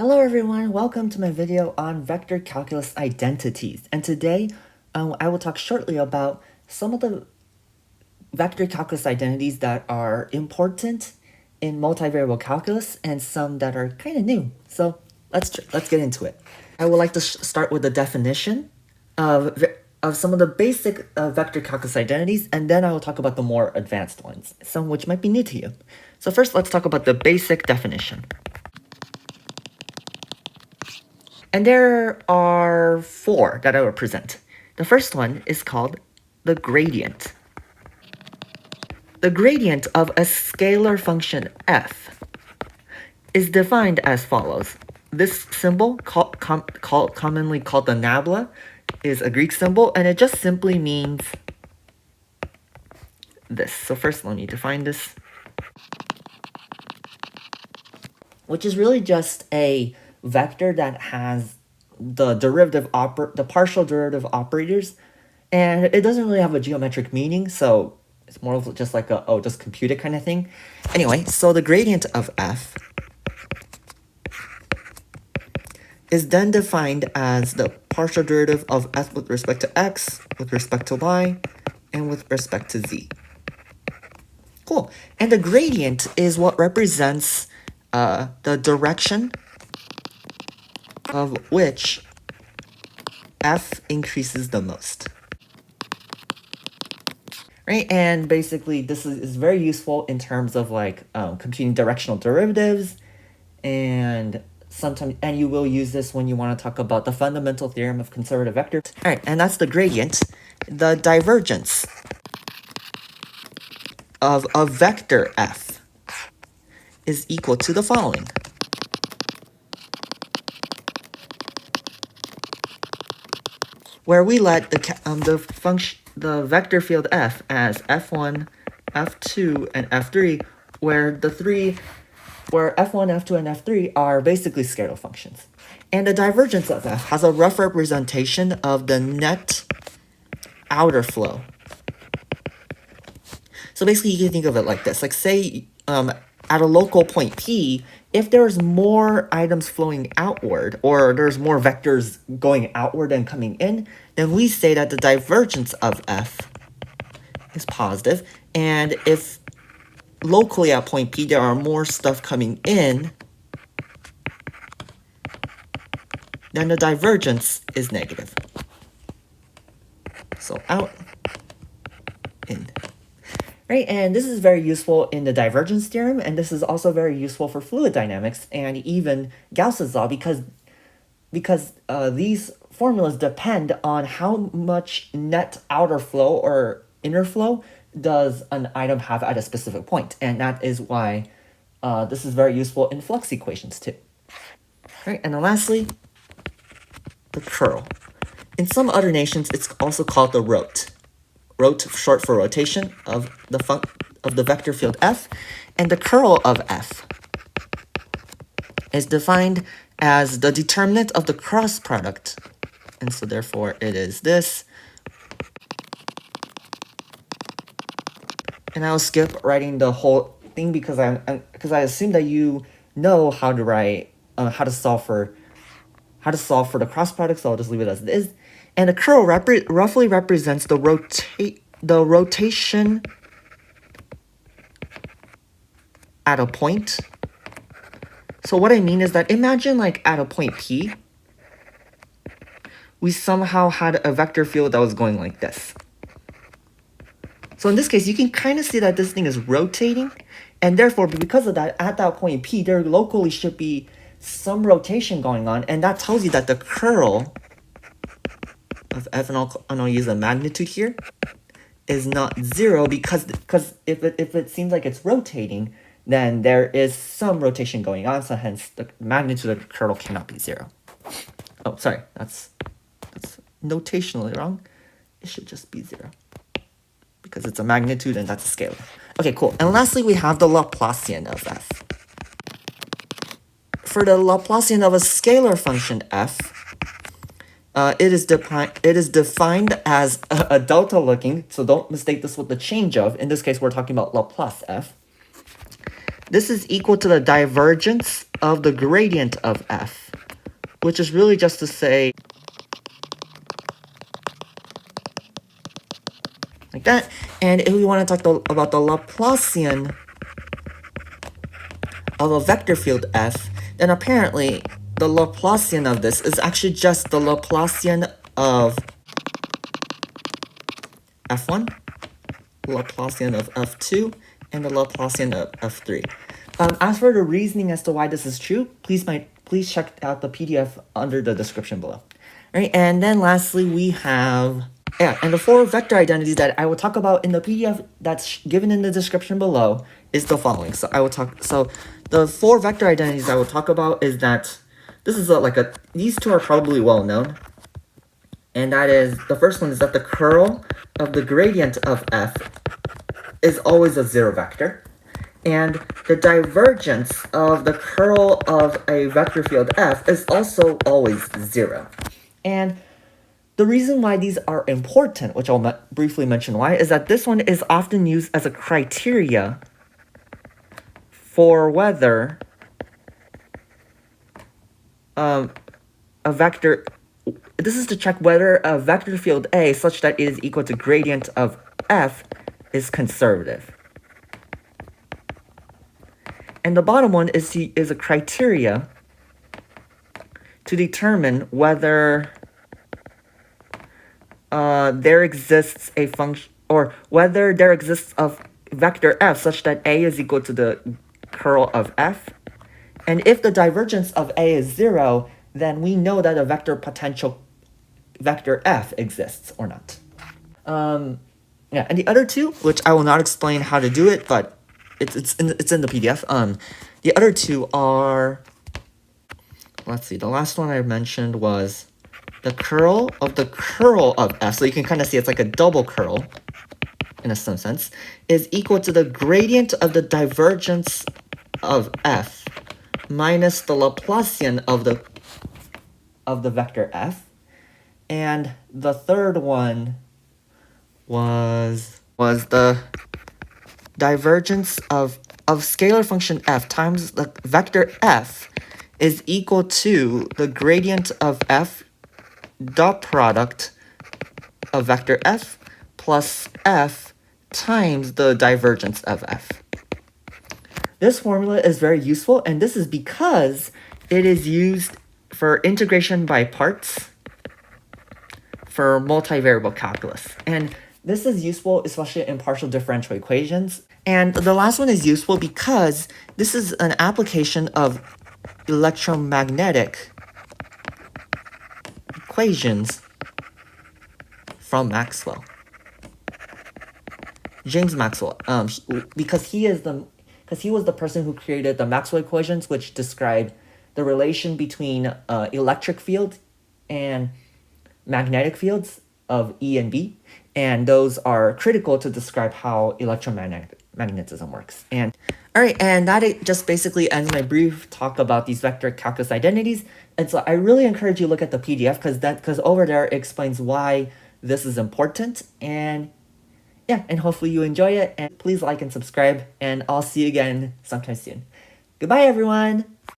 Hello everyone, welcome to my video on Vector Calculus Identities. And today, I will talk shortly about some of the vector calculus identities that are important in multivariable calculus and some that are kind of new. So let's get into it. I would like to start with the definition of some of the basic vector calculus identities, and then I will talk about the more advanced ones, some which might be new to you. So first, let's talk about the basic definition. And there are four that I will present. The first one is called the gradient. The gradient of a scalar function f is defined as follows. This symbol, commonly called the nabla, is a Greek symbol, and it just simply means this. So first, let me define this, which is really just a vector that has the partial derivative operators, and it doesn't really have a geometric meaning, so it's more of just like a, oh, just compute it kind of thing. Anyway, so the gradient of f is then defined as the partial derivative of f with respect to x, with respect to y, and with respect to z. Cool. And the gradient is what represents the direction of which f increases the most. Right? And basically, this is very useful in terms of like computing directional derivatives, and sometimes, and you will use this when you want to talk about the fundamental theorem of conservative vectors. All right, and that's the gradient. The divergence of a vector f is equal to the following. Where we let the vector field f as f1, f2, and f3, where f1, f2, and f3 are basically scalar functions. And the divergence of f has a rough representation of the net outer flow. So basically, you can think of it like this. Like say, at a local point P, if there's more items flowing outward, or there's more vectors going outward than coming in, then we say that the divergence of f is positive. And if locally at point P there are more stuff coming in, then the divergence is negative. So out, in. Right, and this is very useful in the divergence theorem, and this is also very useful for fluid dynamics and even Gauss's law, because these formulas depend on how much net outer flow or inner flow does an item have at a specific point, and that is why this is very useful in flux equations too. Right, and then lastly, the curl. In some other nations, it's also called the rote. Rote, short for rotation, of the vector field f, and the curl of f is defined as the determinant of the cross product, and so therefore it is this. And I'll skip writing the whole thing because I assume that you know how to write how to solve for the cross product, so I'll just leave it as it is. And the curl roughly represents the rotation at a point. So what I mean is that imagine like at a point P, we somehow had a vector field that was going like this. So in this case, you can kind of see that this thing is rotating, and therefore, because of that, at that point P, there locally should be some rotation going on, and that tells you that the curl of f, and I'll use a magnitude here, is not 0, because if it seems like it's rotating, then there is some rotation going on, so hence the magnitude of the curl cannot be 0. Oh, sorry, that's notationally wrong. It should just be 0, because it's a magnitude and that's a scalar. Okay, cool. And lastly, we have the Laplacian of f. For the Laplacian of a scalar function f, it is defined as a delta looking, so don't mistake this with the change of. In this case, we're talking about Laplace f. this is equal to the divergence of the gradient of f, which is really just to say, like that. And if we want to talk about the Laplacian of a vector field f, then apparently the Laplacian of this is actually just the Laplacian of f1, Laplacian of f2, and the Laplacian of f3. As for the reasoning as to why this is true, please check out the PDF under the description below. All right, and then lastly we have and the 4 vector identities that I will talk about in the PDF that's given in the description below is the following. So the 4 vector identities I will talk about is that this is these two are probably well known. And that is, the first one is that the curl of the gradient of f is always a 0 vector. And the divergence of the curl of a vector field f is also always 0. And the reason why these are important, which I'll briefly mention why, is that this one is often used as a criteria for whether a vector... This is to check whether a vector field A such that it is equal to gradient of f is conservative. And the bottom one is a criteria to determine whether there exists a function, or whether there exists a vector f such that A is equal to the curl of f. And if the divergence of A is 0, then we know that a vector potential vector f exists or not. Yeah, and the other two, which I will not explain how to do it, but it's in the PDF. The other two are, let's see, the last one I mentioned was the curl of f. So you can kind of see it's like a double curl, in some sense, is equal to the gradient of the divergence of f minus the Laplacian of the vector f. And the third one was the divergence of scalar function f times the vector f is equal to the gradient of f dot product of vector f plus f times the divergence of f. This formula is very useful, and this is because it is used for integration by parts for multivariable calculus. And this is useful especially in partial differential equations. And the last one is useful because this is an application of electromagnetic equations from Maxwell. James Maxwell, because he was the person who created the Maxwell equations, which describe the relation between electric field and magnetic fields of E and B, and those are critical to describe how electromagnetism works. And all right, and that just basically ends my brief talk about these vector calculus identities. And so I really encourage you to look at the PDF because over there it explains why this is important. And yeah, and hopefully you enjoy it. And please like and subscribe, and I'll see you again sometime soon. Goodbye, everyone.